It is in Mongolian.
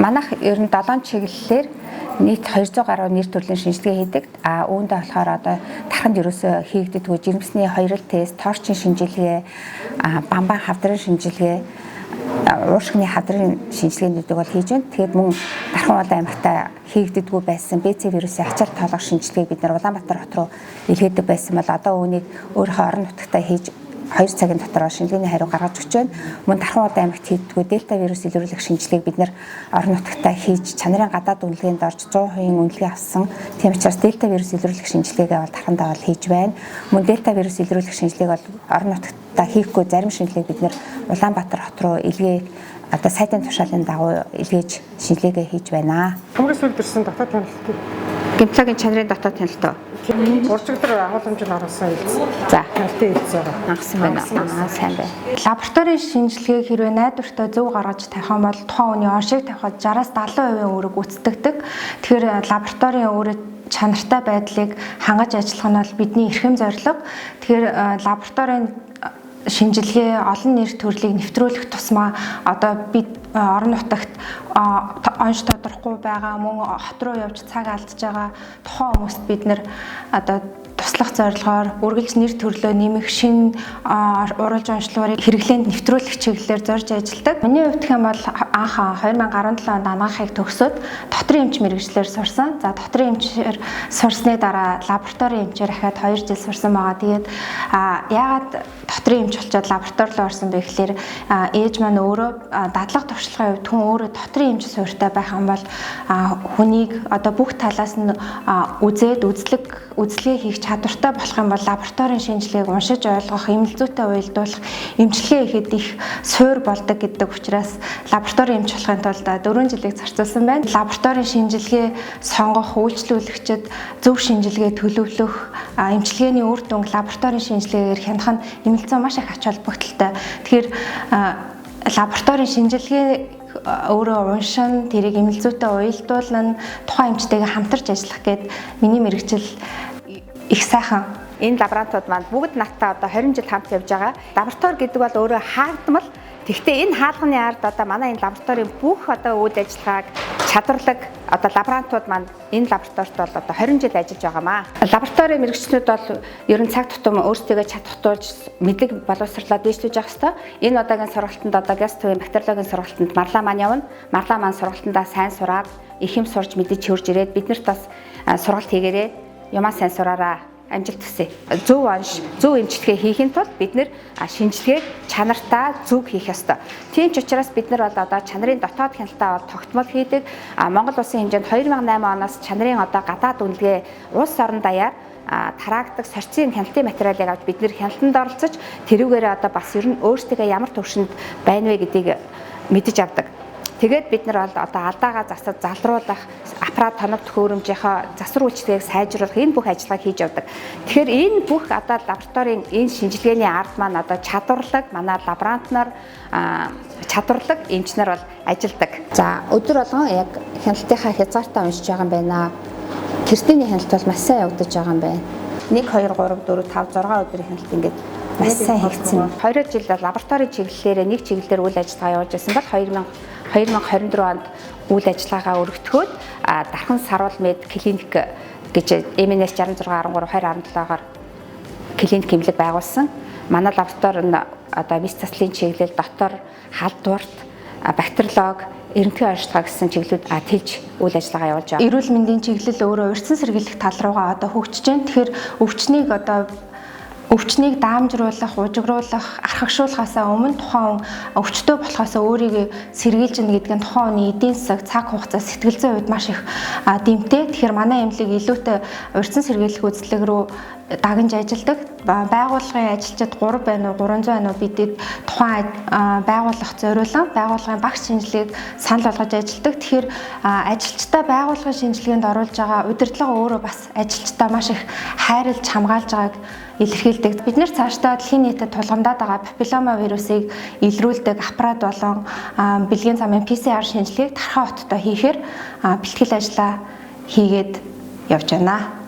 Манайх ер нь 7 чиглэлээр нийт 200 гаруй нэр төрлийн шинжилгээ хийдэг. Үүндээ болохоор одоо тарханд ерөөсөө хийгддэг жирэмсний хоёрол тест, торчин шинжилгээ, бамбан хавдрын шинжилгээ, уушгины хавдрын шинжилгээнүүдийг бол хийж байна. Тэгээд мөн Дархан Улаан аймагта хийгддэггүй байсан БЦ вирусын ачаал тоолох шинжилгээг бид нар Улаанбаатар хот руу илгээдэг байсан бол одоо үүнийг өөрийнхөө орон нутагтаа хийж 2 цагийн дотор шинжилгээний хариу гаргаж өгч байна. Мөн Дархан Улаан аймагт хийдгүү дельта вирус илрүүлэх шинжилгээг бид нар орон нутагтаа хийж чанарын гадаад үнэлгээнд орж 100% үнэлгээ авсан. Тийм учраас дельта вирус илрүүлэх шинжилгээгээ бол Дархандаа бол хийж байна. Мөн дельта вирус илрүүлэх шинжилгээг бол орон нутагтаа хийхгүй зарим шинжилгээг бид нар Улаанбаатар хот руу илгээх одоо сайдын тушаалын дагуу илгээж шинжилгээгээ хийж байна. Хамгийн сүүлд ирсэн дотоод хяналт гемтлагийн чанарын дотоод хяналтаа уржигдэр агуулмжинд оруулсан хэлсэн. За, хяналтын хэлсэн байгаа. Хангасан байна. Сайн байна. Лабораторийн шинжилгээг хэрвээ найдвартай зөв гаргаж тавих юм бол тухайн хүний оншийг тавихад 60-70% үүрэг гүйцэтгэдэг. Тэгэхээр лабораторийн үүрэг чанартай байдлыг хангаж ажиллах нь бол бидний эрхэм зорилго. Тэгэхээр лабораторийн шинжилгээ олон нэр төрлийг нэвтрүүлэх тусмаа одоо бид орон нутагт онш тодорхохгүй байгаа мөн хот руу явж цаг алдж байгаа тухайн хүмүүст бид нэр одоо туслах зорилгоор үргэлж нэр төрлөө нэмэх шин уралж онцлогыг хэрэглээнд нэвтрүүлэх чиглэлээр зорж ажилладаг. Миний хувьд гэх юм бол анх 2017 онд анагаахыг төгсөөд дотрийн эмч мэргэжлэр сурсан. За дотрийн эмчээр сурсны дараа лабораторийн эмчээр ахаад 2 жил сурсан байгаа. Тэгээд яагаад дотрийн эмч болчиход лаборатори руу орсон бэ гэхээр ээж маань өөрөө дадлага туршлагын хувьд хүн өөрөө дотрийн эмч суурьтай байх юм бол хүнийг одоо бүх талаас нь үзээд үзлэгээ хийх чадвартай болох юм бол лабораторийн шинжилгээг уншиж ойлгох, эмнэлзүүтэй уялдуулах, эмчилгээ хийхэд их суур болдог гэдэг учраас лабораторийн эмч болохын тулд 4 жилийг зарцуулсан байна. Лабораторийн шинжилгээ сонгох, үйлчлүүлэгчид зөв шинжилгээ төлөвлөх, эмчилгээний үр дүн лабораторийн шинжилгээгээр хянах нь эмнэлзүү маш их ач холбогдолтой. Тэгэхээр лабораторийн шинжилгээ өөрөө уншин, тэрийг эмнэлзүүтэй уялдуулна, тухайн эмчтэйгээ хамтарч ажиллах гээд миний мэргэжил их сайхан. Энэ лабораторид маань бүгд надтай одоо 20 жил хамт явж байгаа. Лаборатори гэдэг бол өөрөө хаагдмал. Тэгвэл энэ хаалганы ард одоо манай энэ лабораторийн бүх одоо үйл ажиллагааг чадварлаг одоо лаборантууд маань энэ лабораторид бол одоо 20 жил ажиллаж байгаамаа. Лабораторийн мэргэжчнүүд бол ер нь цаг тутам өөрсдөө чадвартуулж мэдлэг боловсруулаад дээшлүүлж явах ёстой. Энэ удаагийн сургалтанд одоо гастроэнтерологийн бактериологийн сургалтанд марлаа маань явна. Марлаа маань сургалтандаа сайн сураад их юм сурж мэдэж хурж ирээд биднэрт бас сургалт хийгээрээ. Ямаа сайн сураараа амжилт хүсье. Зөв онш, зөв эмчилгээ хийхин тулд бид нэр шинжилгээг чанартай зөв хийх ёстой. Тийм ч учраас бид нар бол одоо чанарын дотоод хяналтаа тогтмол хийдэг. Монгол улсын хэмжээнд 2008 оноос чанарын одоо гадаад үнэлгээ улс орон даяар тараагддаг сорцын хяналтын материалыг авч бид нэр хяналтанд оролцож тэрүүгээрээ одоо бас ер нь өөрсдөө ямар төвшөнд байна вэ гэдгийг мэдэж авдаг. Тэгээд бид нар бол одоо алдаагаа засаж залруулах, аппарат тоног төхөөрөмжийнхөө засвар үйлчлэгийг сайжруулах энэ бүх ажиллагааг хийж явдаг. Тэгэхээр энэ бүх одоо лабораторийн энэ шинжилгээний ард маань одоо чадварлаг манай лаборант нар чадварлаг эмч нар бол ажилдаг. За өдөр болгон яг хяналтынхаа хязгаартаа уншиж байгаа юм байна. Кертиний хяналт бол маш сайн явагдаж байгаа юм байна. 1 2 3 4 5 6 өдрийн хяналт ингээд маш сайн хийгдсэн. 2 жил лабораторийн чиглэлээр нэг чиглэлээр үйл ажиллагаа явуулж байсан бол 2024 онд үйл ажиллагаагаа өргөтгөөд Дархан Саруул Мед клиник гэж МНС 6613-2017-оор клиник эмнэлэг байгуулсан. Манай лаборатори нь одоо виц заслын чиглэл, дотор, халдварт, бактериолог, эрдэнэтийн оршилгаа гэсэн чиглэлүүд тэлж үйл ажиллагаа явуулж байгаа. Эрүүл мэндийн чиглэл өөрөө урьдчилан сэргийлэх тал руугаа одоо хөгжиж байна. Тэгэхээр өвчнийг даамжруулах, ужигруулах, архагшуулахаасаа өмнө тухайн өвчтөй болохоосоо өөрийгөө сэргийлж гэнэ гэдэг нь тухайн хүний эдийн засаг, цаг хугацаа, сэтгэл зүйн хувьд маш их дэмтэй. Тэгэхээр манай эмнэлэг илүүтэй урьдчилан сэргийлэх үзлэг рүү дагнж ажилладаг. Байгууллагын ажилчид 3 байна уу, 300 байна уу бидэд тухайн байгууллах зориулан байгууллагын багш шинжилгээг санал болгож ажилладаг. Тэгэхээр ажилчдаа байгууллагын шинжилгээнд оруулж байгаа удирдлага өөрөө бас ажилчдаа маш их хайрлж хамгаалж байгааг илэрхийлдэг. Бид нэр цаашдаа дэлхийн нийтэд тулгамдаад байгаа папиллома вирусыг илрүүлдэг аппарат болон бэлгийн замын PCR шинжилгээг Дархан хоттой хийхээр бэлтгэл ажиллаа хийгээд явж байна.